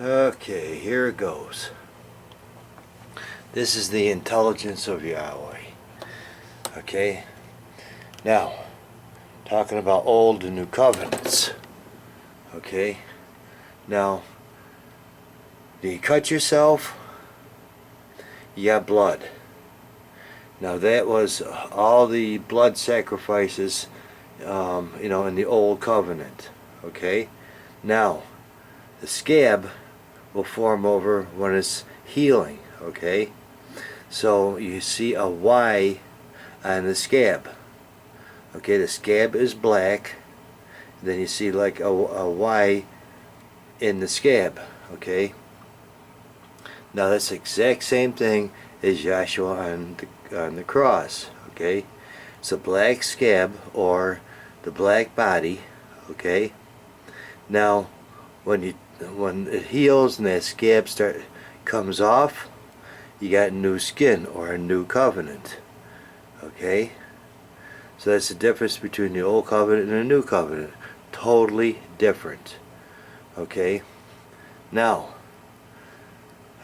Okay, here it goes. This is the intelligence of Yahweh. Okay, now talking about old and new covenants. Okay, now do you cut yourself? You got blood. Now that was all the blood sacrifices, in the old covenant. Okay, now the scab will form over when it's healing. Okay, so you see a Y on the scab. Okay, the scab is black. Then you see like a Y in the scab. Okay, now that's the exact same thing as Joshua on the cross. Okay, it's a black scab or the black body. Okay, now when it heals and that scab comes off, you got new skin or a new covenant. Okay, so that's the difference between the old covenant and the new covenant. Totally different. Okay, now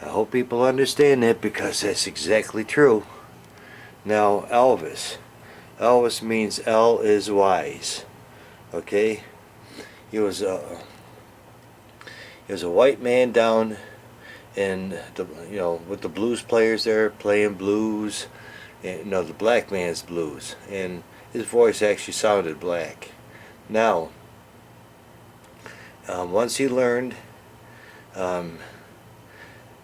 I hope people understand that, because that's exactly true. Now Elvis means L is wise. Okay, he was a white man down in with the blues players there playing blues, and the black man's blues, and his voice actually sounded black. Now once he learned,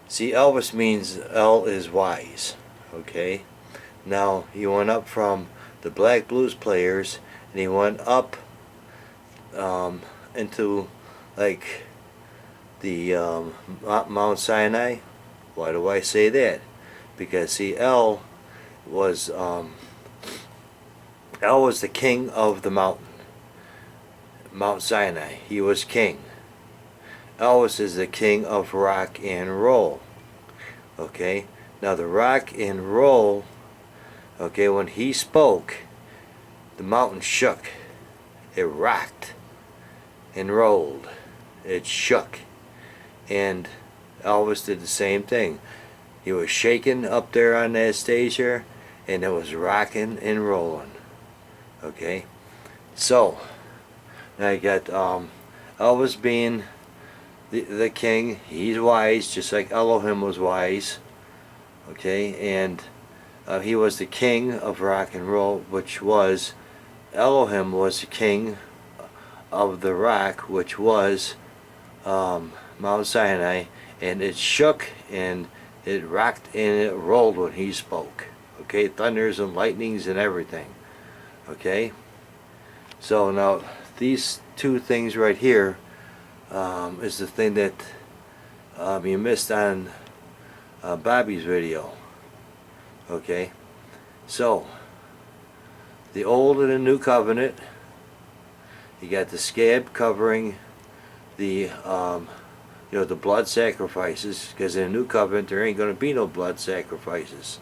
see, Elvis means L is wise. Okay, now he went up from the black blues players and he went up into like the Mount Sinai. Why do I say that? Because see, L was the king of the mountain, Mount Sinai. He was king. Elvis is the king of rock and roll. Okay, now the rock and roll, okay, when he spoke, the mountain shook, it rocked and rolled, it shook. And Elvis did the same thing. He was shaking up there on that stage here, and it was rocking and rolling. Okay, so now you got Elvis being the king. He's wise, just like Elohim was wise. Okay, and he was the king of rock and roll, which was Elohim was the king of the rock, which was Mount Sinai, and it shook and it rocked and it rolled when he spoke. Okay, thunders and lightnings and everything. Okay, so now these two things right here is the thing that you missed on Bobby's video. Okay, so the old and the new covenant, you got the scab covering the the blood sacrifices, because in the new covenant there ain't going to be no blood sacrifices.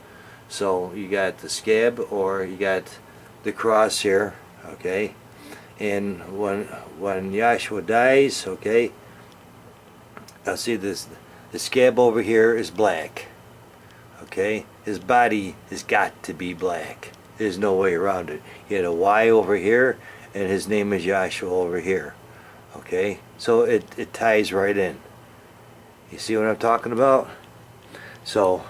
So you got the scab or you got the cross here. Okay, and when Yahshua dies, okay, I'll see this, the scab over here is black. Okay, his body has got to be black. There's no way around it. He had a Y over here and his name is Yahshua over here. Okay, so it ties right in. You see what I'm talking about? So,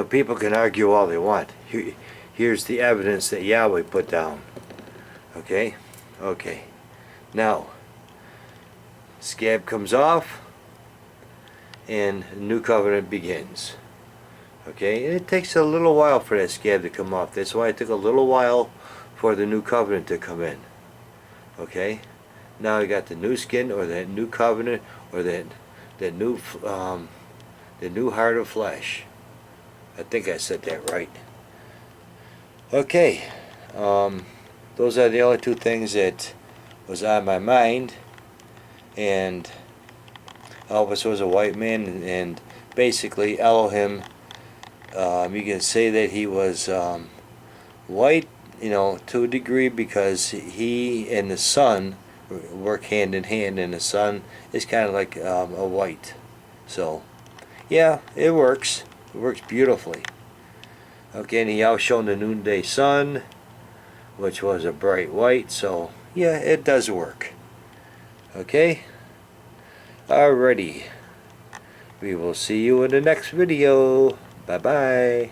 people can argue all they want. Here's the evidence that Yahweh put down. Okay? Okay. Now, scab comes off and the new covenant begins. Okay? And it takes a little while for that scab to come off. That's why it took a little while for the new covenant to come in. Okay? Now you got the new skin, or that new covenant, or the new heart of flesh. I think I said that right. Okay, those are the only two things that was on my mind. And Elvis was a white man, and basically Elohim, you can say that he was white, to a degree, because he and the sun work hand in hand, and the sun is kind of like a white. So, yeah, it works. It works beautifully. Okay, and he outshone the noonday sun, which was a bright white. So, yeah, it does work. Okay? Alrighty. We will see you in the next video. Bye-bye.